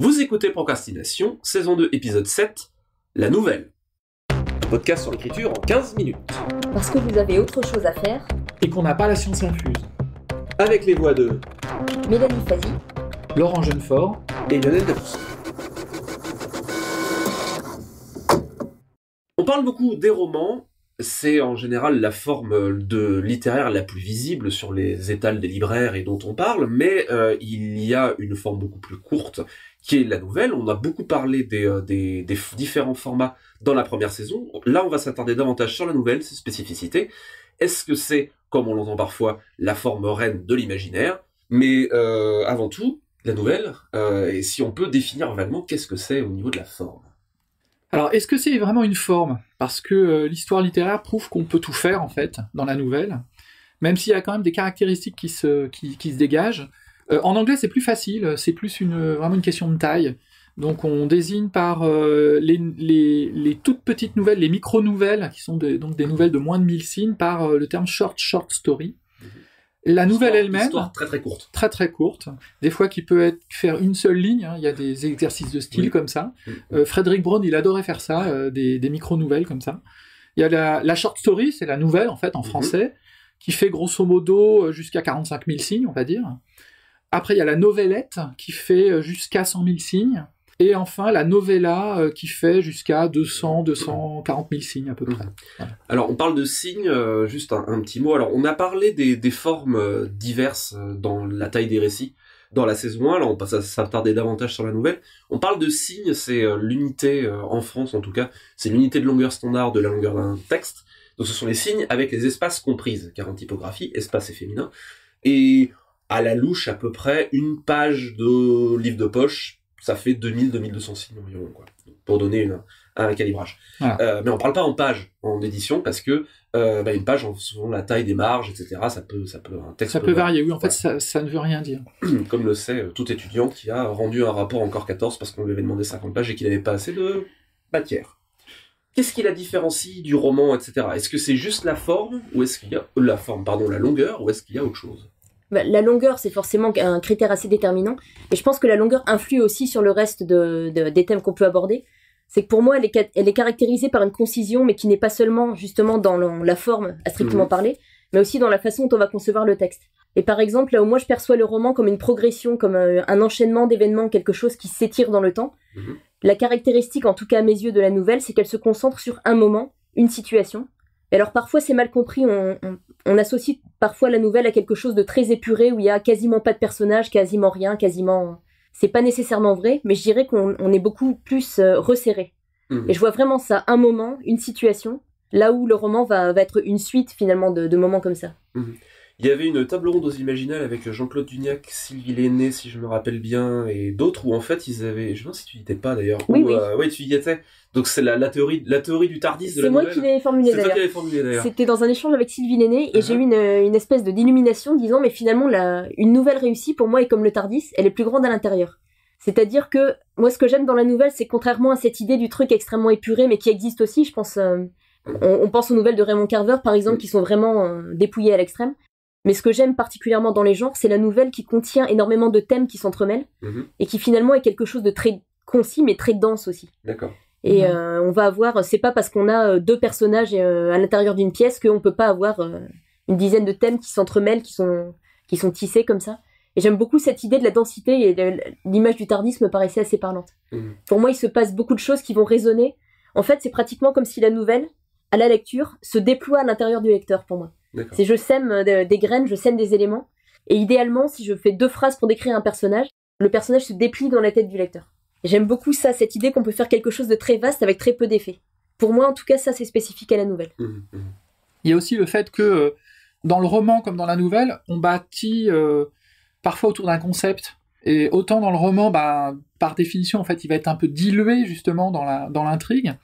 Vous écoutez Procrastination, saison 2, épisode 7, la nouvelle. Un podcast sur l'écriture en 15 minutes. Parce que vous avez autre chose à faire. Et qu'on n'a pas la science infuse. Avec les voix de Mélanie Fazi, Laurent Jeunefort et Lionel Debus. On parle beaucoup des romans. C'est en général la forme littéraire la plus visible sur les étals des libraires et dont on parle, mais il y a une forme beaucoup plus courte qui est la nouvelle. On a beaucoup parlé des différents formats dans la première saison. Là, on va s'attarder davantage sur la nouvelle, ses spécificités. Est-ce que c'est, comme on l'entend parfois, la forme reine de l'imaginaire ? Mais avant tout, la nouvelle, et si on peut définir vaguement qu'est-ce que c'est au niveau de la forme ? Alors, est-ce que c'est vraiment une forme ? Parce que l'histoire littéraire prouve qu'on peut tout faire, en fait, dans la nouvelle, même s'il y a quand même des caractéristiques qui se dégagent. En anglais, c'est plus facile, c'est plus vraiment une question de taille. Donc, on désigne par les toutes petites nouvelles, les micro-nouvelles, qui sont donc des nouvelles de moins de 1000 signes, par le terme short story. La nouvelle elle-même, histoire très très courte. Très très courte, des fois qui peut faire une seule ligne, hein. Il y a des exercices de style comme ça. Frédéric Brown, il adorait faire ça, des micro-nouvelles comme ça. Il y a la short story, c'est la nouvelle en fait en français, qui fait grosso modo jusqu'à 45 000 signes, on va dire. Après, il y a la novellette, qui fait jusqu'à 100 000 signes. Et enfin, la novella qui fait jusqu'à 240 000 signes à peu près. Voilà. Alors, on parle de signes, juste un petit mot. Alors, on a parlé des formes diverses dans la taille des récits dans la saison 1. Là, on passe à s'attarder davantage sur la nouvelle. On parle de signes, c'est l'unité, en France en tout cas, c'est l'unité de longueur standard de la longueur d'un texte. Donc, ce sont les signes avec les espaces comprises, car en typographie, espace est féminin. Et à la louche, à peu près, une page de livre de poche, ça fait 2000-2200 signes environ, quoi, pour donner un calibrage. Ah. Mais on parle pas en page en édition, parce que une page, selon la taille des marges, etc., ça peut un texte. Ça peut varier, oui, en fait, ça ne veut rien dire. Comme le sait tout étudiant qui a rendu un rapport encore 14 parce qu'on lui avait demandé 50 pages et qu'il n'avait pas assez de matière. Qu'est-ce qui la différencie du roman, etc. Est-ce que c'est juste la forme, ou est-ce qu'il y a la longueur, ou est-ce qu'il y a autre chose ? La longueur, c'est forcément un critère assez déterminant. Et je pense que la longueur influe aussi sur le reste des thèmes qu'on peut aborder. C'est que pour moi, elle est caractérisée par une concision, mais qui n'est pas seulement justement dans la forme, à strictement parler, mais aussi dans la façon dont on va concevoir le texte. Et par exemple, là où moi je perçois le roman comme une progression, comme un enchaînement d'événements, quelque chose qui s'étire dans le temps, la caractéristique, en tout cas à mes yeux, de la nouvelle, c'est qu'elle se concentre sur un moment, une situation. Et alors parfois c'est mal compris, on associe parfois la nouvelle à quelque chose de très épuré où il y a quasiment pas de personnage, quasiment rien, c'est pas nécessairement vrai, mais je dirais qu'on est beaucoup plus resserré. Et je vois vraiment ça, un moment, une situation, là où le roman va être une suite finalement de moments comme ça. Il y avait une table ronde aux Imaginales avec Jean-Claude Duniac, Sylvie Lenné, si je me rappelle bien, et d'autres, où en fait ils avaient... Je me demande si tu y étais pas d'ailleurs. Oui. Oui, tu y étais. Donc c'est la théorie du Tardis de la nouvelle. C'est moi qui l'ai formulé d'ailleurs. C'est toi qui l'avais formulé d'ailleurs. C'était dans un échange avec Sylvie Lenné, et j'ai eu une espèce d'illumination disant, mais finalement, une nouvelle réussie pour moi est comme le Tardis, elle est plus grande à l'intérieur. C'est-à-dire que, moi ce que j'aime dans la nouvelle, c'est contrairement à cette idée du truc extrêmement épuré, mais qui existe aussi, je pense... on pense aux nouvelles de Raymond Carver, par exemple, qui sont vraiment dépouillées à l'extrême. Mais ce que j'aime particulièrement dans les genres, c'est la nouvelle qui contient énormément de thèmes qui s'entremêlent, et qui finalement est quelque chose de très concis, mais très dense aussi. D'accord. Et on va avoir, c'est pas parce qu'on a deux personnages à l'intérieur d'une pièce qu'on peut pas avoir une dizaine de thèmes qui s'entremêlent, qui sont tissés comme ça. Et j'aime beaucoup cette idée de la densité, et l'image du Tardis me paraissait assez parlante. Pour moi, il se passe beaucoup de choses qui vont résonner. En fait, c'est pratiquement comme si la nouvelle, à la lecture, se déploie à l'intérieur du lecteur, pour moi. D'accord. C'est je sème des graines, je sème des éléments. Et idéalement, si je fais 2 phrases pour décrire un personnage, le personnage se déplie dans la tête du lecteur. Et j'aime beaucoup ça, cette idée qu'on peut faire quelque chose de très vaste avec très peu d'effets. Pour moi, en tout cas, ça, c'est spécifique à la nouvelle. Il y a aussi le fait que, dans le roman comme dans la nouvelle, on bâtit parfois autour d'un concept. Et autant dans le roman, par définition, en fait, il va être un peu dilué, justement, dans l'intrigue.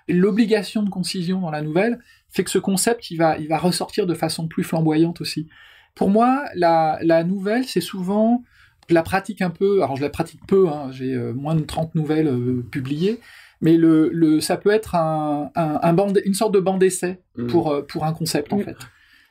Et l'obligation de concision dans la nouvelle fait que ce concept, il va ressortir de façon plus flamboyante aussi. Pour moi, la nouvelle, c'est souvent... Je la pratique un peu, alors je la pratique peu, hein, j'ai moins de 30 nouvelles publiées, mais ça peut être une sorte de banc d'essai pour un concept, en fait.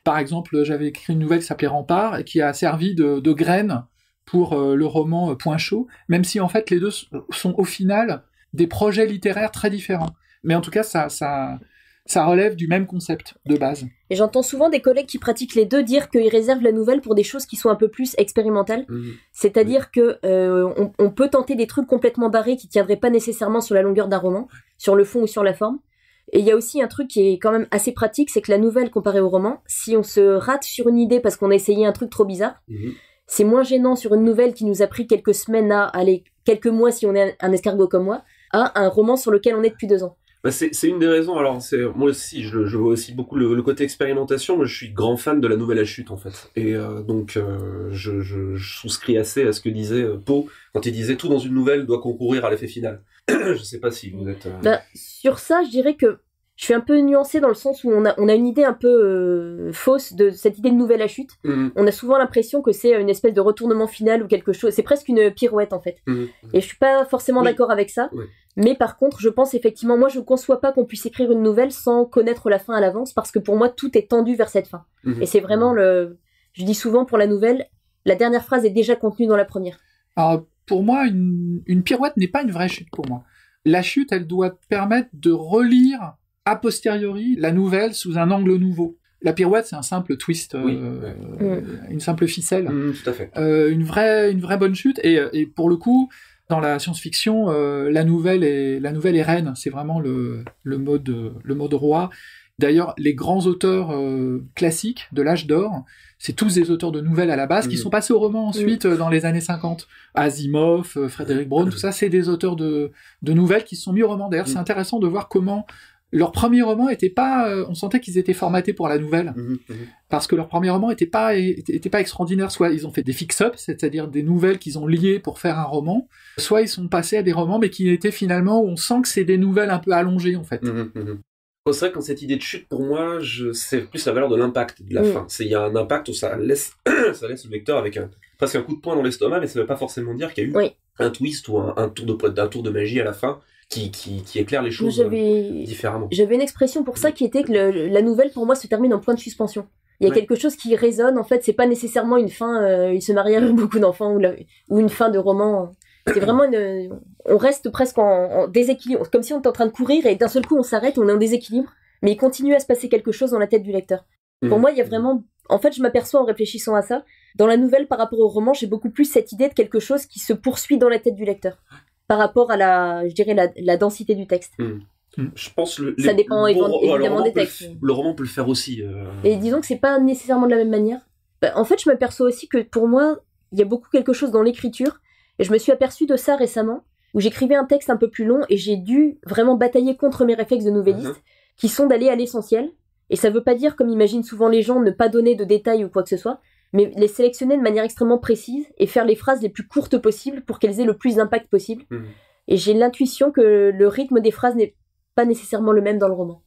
Par exemple, j'avais écrit une nouvelle qui s'appelait Rempart, et qui a servi de graine pour le roman Point chaud, même si en fait les deux sont au final des projets littéraires très différents. Mais en tout cas, ça relève du même concept de base. Et j'entends souvent des collègues qui pratiquent les deux dire qu'ils réservent la nouvelle pour des choses qui sont un peu plus expérimentales. C'est-à-dire que on peut tenter des trucs complètement barrés qui tiendraient pas nécessairement sur la longueur d'un roman, sur le fond ou sur la forme. Et il y a aussi un truc qui est quand même assez pratique, c'est que la nouvelle comparée au roman, si on se rate sur une idée parce qu'on a essayé un truc trop bizarre, c'est moins gênant sur une nouvelle qui nous a pris quelques semaines quelques mois si on est un escargot comme moi, à un roman sur lequel on est depuis 2 ans. Bah c'est une des raisons. Alors moi aussi, je vois aussi beaucoup le côté expérimentation. Moi, je suis grand fan de la nouvelle à chute en fait, et donc je souscris assez à ce que disait Poe quand il disait tout dans une nouvelle doit concourir à l'effet final. Je sais pas si vous êtes. Sur ça, je dirais que je suis un peu nuancée dans le sens où on a une idée un peu fausse de cette idée de nouvelle à chute. On a souvent l'impression que c'est une espèce de retournement final ou quelque chose. C'est presque une pirouette en fait. Et je suis pas forcément d'accord avec ça. Mais par contre, je pense effectivement, moi je conçois pas qu'on puisse écrire une nouvelle sans connaître la fin à l'avance, parce que pour moi tout est tendu vers cette fin. Et c'est vraiment je dis souvent pour la nouvelle, la dernière phrase est déjà contenue dans la première. Alors pour moi, une pirouette n'est pas une vraie chute pour moi. La chute, elle doit permettre de relire a posteriori la nouvelle sous un angle nouveau. La pirouette, c'est un simple twist, une simple ficelle. Tout à fait. Une vraie bonne chute. Et pour le coup, dans la science-fiction, la nouvelle est reine. C'est vraiment le mode roi. D'ailleurs, les grands auteurs classiques de l'âge d'or, c'est tous des auteurs de nouvelles à la base qui sont passés au roman ensuite dans les années 50. Asimov, Frédéric Brown, tout ça, c'est des auteurs de nouvelles qui se sont mis au roman. D'ailleurs, c'est intéressant de voir comment leur premier roman était pas, on sentait qu'ils étaient formatés pour la nouvelle, parce que leur premier roman était pas extraordinaire. Soit ils ont fait des fix-ups, c'est-à-dire des nouvelles qu'ils ont liées pour faire un roman, soit ils sont passés à des romans, mais qui étaient finalement, où on sent que c'est des nouvelles un peu allongées en fait. C'est vrai que cette idée de chute, pour moi, c'est plus la valeur de l'impact de la fin. Il y a un impact où ça laisse le lecteur avec presque un coup de poing dans l'estomac, mais ça veut pas forcément dire qu'il y a eu un twist ou un tour de magie à la fin. Qui éclaire les choses différemment. J'avais une expression pour ça qui était que la nouvelle pour moi se termine en point de suspension. Il y a quelque chose qui résonne, en fait, c'est pas nécessairement une fin, il se marie avec beaucoup d'enfants ou une fin de roman. C'est vraiment on reste presque en déséquilibre, comme si on était en train de courir et d'un seul coup on s'arrête, on est en déséquilibre, mais il continue à se passer quelque chose dans la tête du lecteur. Pour moi, il y a vraiment, en fait, je m'aperçois en réfléchissant à ça, dans la nouvelle par rapport au roman, j'ai beaucoup plus cette idée de quelque chose qui se poursuit dans la tête du lecteur. Par rapport à la densité du texte. Je pense ça dépend évidemment des textes. Le roman peut le faire aussi. Et disons que c'est pas nécessairement de la même manière. En fait, je m'aperçois aussi que pour moi, il y a beaucoup quelque chose dans l'écriture, et je me suis aperçue de ça récemment, où j'écrivais un texte un peu plus long, et j'ai dû vraiment batailler contre mes réflexes de novelliste, qui sont d'aller à l'essentiel. Et ça veut pas dire, comme imaginent souvent les gens, ne pas donner de détails ou quoi que ce soit, mais les sélectionner de manière extrêmement précise et faire les phrases les plus courtes possibles pour qu'elles aient le plus d'impact possible. Et j'ai l'intuition que le rythme des phrases n'est pas nécessairement le même dans le roman.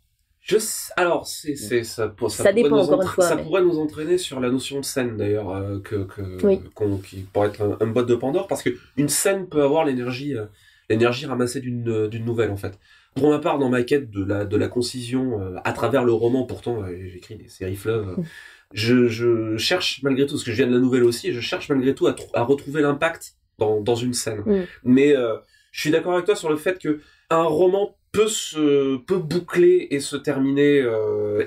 Alors, ça dépend encore une fois. Ça pourrait nous entraîner sur la notion de scène d'ailleurs, qui pourrait être un boîte de Pandore, parce qu'une scène peut avoir l'énergie ramassée d'une nouvelle en fait. Pour ma part, dans ma quête de la concision à travers le roman, pourtant j'écris des séries fleuves. Je cherche malgré tout, parce que je viens de la nouvelle aussi, je cherche malgré tout à retrouver l'impact dans une scène. Mais je suis d'accord avec toi sur le fait que un roman peut boucler et se terminer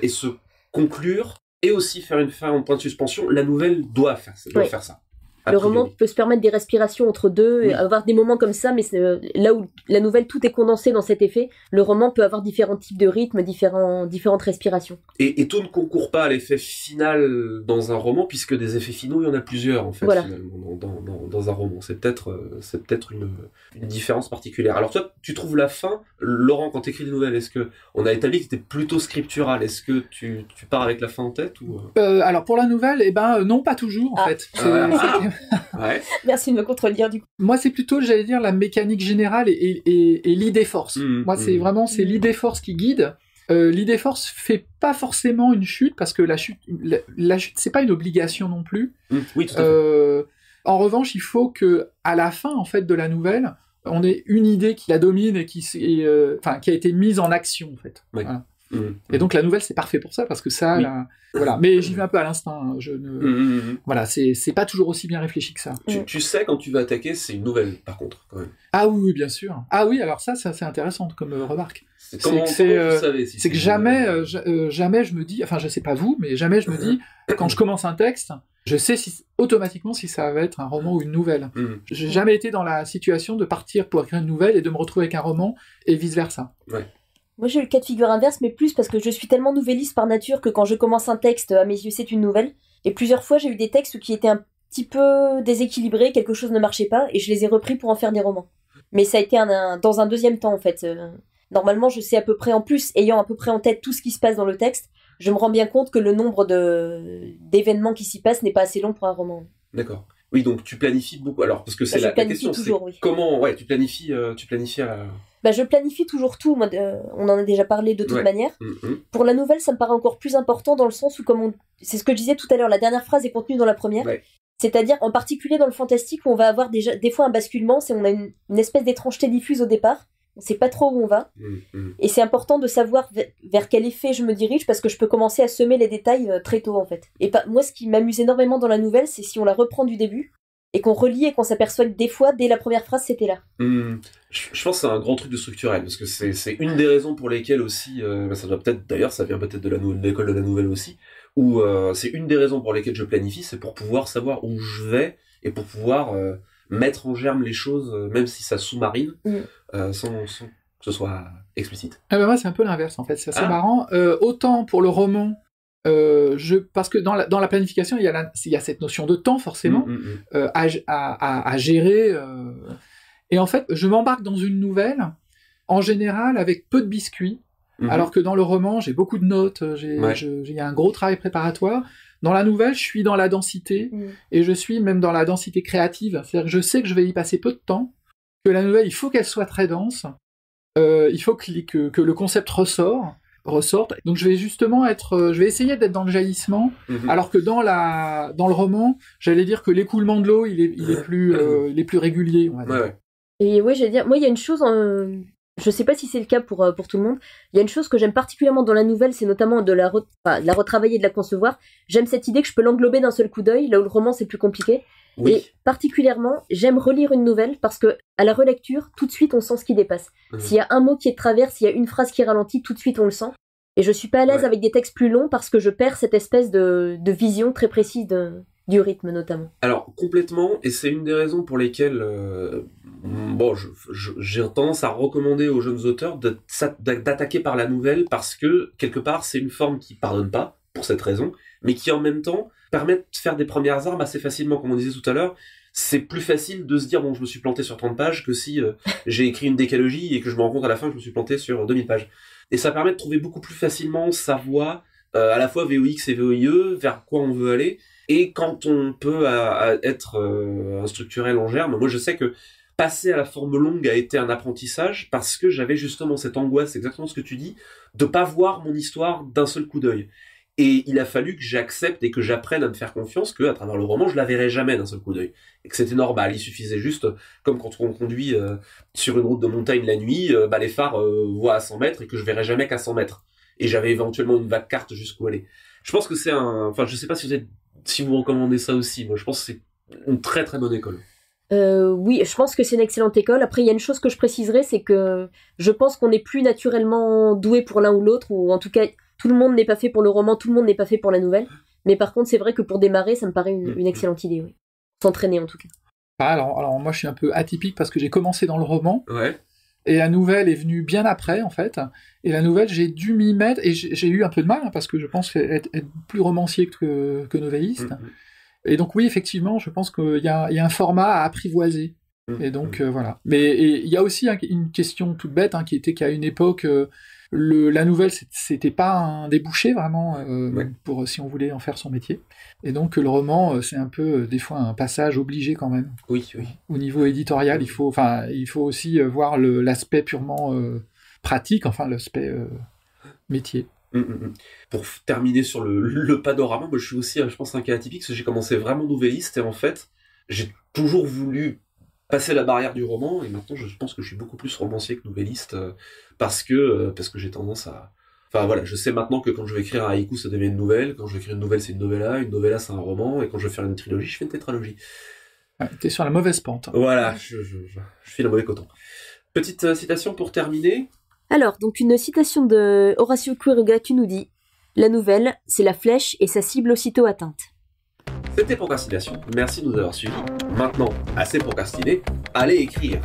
et se conclure, et aussi faire une fin en point de suspension. La nouvelle doit faire ça. Le roman peut se permettre des respirations entre deux, et avoir des moments comme ça, mais là où la nouvelle, tout est condensé dans cet effet, le roman peut avoir différents types de rythmes, différentes respirations. Et tout ne concourt pas à l'effet final dans un roman, puisque des effets finaux, il y en a plusieurs, en fait, finalement, dans un roman. C'est peut-être une différence particulière. Alors toi, tu trouves la fin, Laurent, quand tu écris des nouvelles, on a établi que c'était plutôt scriptural, est-ce que tu pars avec la fin en tête ou... Alors pour la nouvelle, non, pas toujours, en fait. Ouais. Merci de me contredire du coup. Moi, c'est plutôt, j'allais dire, la mécanique générale et l'idée force. Moi, c'est l'idée force qui guide. L'idée force fait pas forcément une chute, parce que la chute, c'est pas une obligation non plus. Oui, tout à fait. En revanche, il faut que à la fin, en fait, de la nouvelle, on ait une idée qui la domine et qui a été mise en action, en fait. Oui. Voilà. Et donc la nouvelle c'est parfait pour ça parce que ça, Oui. voilà. Mais j'y vais un peu à l'instinct. Hein. Je ne, voilà, c'est pas toujours aussi bien réfléchi que ça. Tu sais quand tu vas attaquer, c'est une nouvelle, par contre, quand même. Ah oui, bien sûr. Ah oui, alors ça c'est intéressant comme remarque. Comment tu savais si c'est que jamais je me dis, enfin je sais pas vous, mais jamais je me dis quand je commence un texte, je sais automatiquement si ça va être un roman ou une nouvelle. J'ai jamais été dans la situation de partir pour écrire une nouvelle et de me retrouver avec un roman et vice versa. Ouais. Moi, j'ai eu le cas de figure inverse, mais plus parce que je suis tellement nouvelliste par nature que quand je commence un texte, à mes yeux, c'est une nouvelle. Et plusieurs fois, j'ai eu des textes qui étaient un petit peu déséquilibrés, quelque chose ne marchait pas, et je les ai repris pour en faire des romans. Mais ça a été dans un deuxième temps, en fait. Normalement, je sais à peu près, en plus, ayant à peu près en tête tout ce qui se passe dans le texte, je me rends bien compte que le nombre d'événements qui s'y passent n'est pas assez long pour un roman. D'accord. Oui, donc tu planifies beaucoup. Alors, parce que c'est la question, toujours, c'est oui. comment, tu planifies à... Je planifie toujours tout. Moi, on en a déjà parlé de toute manière. Pour la nouvelle, ça me paraît encore plus important dans le sens où, c'est ce que je disais tout à l'heure, la dernière phrase est contenue dans la première. Ouais. C'est-à-dire, en particulier dans le fantastique, où on va avoir des fois un basculement, c'est on a une espèce d'étrangeté diffuse au départ. On sait pas trop où on va. Et c'est important de savoir vers quel effet je me dirige parce que je peux commencer à semer les détails très tôt, en fait. Et moi, ce qui m'amuse énormément dans la nouvelle, c'est si on la reprend du début et qu'on relit et qu'on s'aperçoit que des fois, dès la première phrase, c'était là. Je pense que c'est un grand truc de structurel, parce que c'est une des raisons pour lesquelles aussi, ça doit peut-être, d'ailleurs, ça vient peut-être de l'école de la nouvelle aussi, où c'est une des raisons pour lesquelles je planifie, c'est pour pouvoir savoir où je vais et pour pouvoir mettre en germe les choses, même si ça sous-marine, sans que ce soit explicite. Moi, c'est un peu l'inverse, en fait. C'est assez marrant. Autant pour le roman, parce que dans la planification, il y a cette notion de temps, forcément, à gérer. Et en fait, je m'embarque dans une nouvelle, en général, avec peu de biscuits, alors que dans le roman, j'ai beaucoup de notes, il y a un gros travail préparatoire. Dans la nouvelle, je suis dans la densité, et je suis même dans la densité créative. C'est-à-dire que je sais que je vais y passer peu de temps, que la nouvelle, il faut qu'elle soit très dense, il faut que le concept ressorte. Donc je vais justement je vais essayer d'être dans le jaillissement, alors que dans le roman, j'allais dire que l'écoulement de l'eau, il est plus régulier, on va dire. Ouais. Et oui, j'allais dire, moi il y a une chose, je sais pas si c'est le cas pour tout le monde, il y a une chose que j'aime particulièrement dans la nouvelle, c'est notamment de la retravailler, de la concevoir. J'aime cette idée que je peux l'englober d'un seul coup d'œil, là où le roman c'est plus compliqué. Oui. Et particulièrement, j'aime relire une nouvelle parce que à la relecture, tout de suite on sent ce qui dépasse. S'il y a un mot qui est de travers, s'il y a une phrase qui ralentit, tout de suite on le sent. Et je suis pas à l'aise avec des textes plus longs parce que je perds cette espèce de vision très précise du rythme notamment. Alors complètement, et c'est une des raisons pour lesquelles j'ai tendance à recommander aux jeunes auteurs d'attaquer par la nouvelle parce que quelque part c'est une forme qui pardonne pas pour cette raison, mais qui en même temps permet de faire des premières armes assez facilement, comme on disait tout à l'heure. C'est plus facile de se dire bon je me suis planté sur 30 pages que si j'ai écrit une décalogie et que je me rends compte à la fin que je me suis planté sur 2000 pages. Et ça permet de trouver beaucoup plus facilement sa voie, à la fois VOX et VOIE, vers quoi on veut aller. Et quand on peut être un structurel en germe, moi je sais que passer à la forme longue a été un apprentissage parce que j'avais justement cette angoisse, exactement ce que tu dis, de pas voir mon histoire d'un seul coup d'œil. Et il a fallu que j'accepte et que j'apprenne à me faire confiance que, à travers le roman, je la verrai jamais d'un seul coup d'œil. Et que c'était normal. Il suffisait juste, comme quand on conduit sur une route de montagne la nuit, les phares voient à 100 mètres et que je verrai jamais qu'à 100 mètres. Et j'avais éventuellement une vague carte jusqu'où aller. Je pense que c'est je sais pas si vous recommandez ça aussi. Moi, je pense que c'est une très très bonne école. Oui, je pense que c'est une excellente école. Après, il y a une chose que je préciserai, c'est que je pense qu'on n'est plus naturellement doué pour l'un ou l'autre, ou en tout cas, tout le monde n'est pas fait pour le roman, tout le monde n'est pas fait pour la nouvelle. Mais par contre, c'est vrai que pour démarrer, ça me paraît une excellente idée, oui. S'entraîner en tout cas. Alors moi, je suis un peu atypique parce que j'ai commencé dans le roman. Ouais. Et la nouvelle est venue bien après, en fait. Et la nouvelle, j'ai dû m'y mettre, et j'ai eu un peu de mal, parce que je pense être plus romancier que novelliste. Et donc oui, effectivement, je pense qu'il y a un format à apprivoiser. Et donc voilà. Mais il y a aussi une question toute bête, qui était qu'à une époque, la nouvelle, c'était pas un débouché vraiment pour si on voulait en faire son métier. Et donc le roman, c'est un peu des fois un passage obligé quand même. Oui. Au niveau éditorial, il faut aussi voir l'aspect purement pratique, l'aspect métier. Pour terminer sur le panorama, moi je suis aussi, je pense, un cas atypique, parce que j'ai commencé vraiment nouvelliste, et en fait, j'ai toujours voulu passer la barrière du roman, et maintenant je pense que je suis beaucoup plus romancier que nouvelliste, parce que j'ai tendance Enfin voilà, je sais maintenant que quand je vais écrire un haïku, ça devient une nouvelle. Quand je vais écrire une nouvelle, c'est une novella, c'est un roman. Et quand je vais faire une trilogie, je fais une tétralogie. Ouais, t'es sur la mauvaise pente. Voilà, je file un mauvais coton. Petite citation pour terminer. Alors, donc une citation de Horacio Quiroga qui nous dit « La nouvelle, c'est la flèche et sa cible aussitôt atteinte. » C'était Procrastination. Merci de nous avoir suivis. Maintenant, assez procrastiné, allez écrire.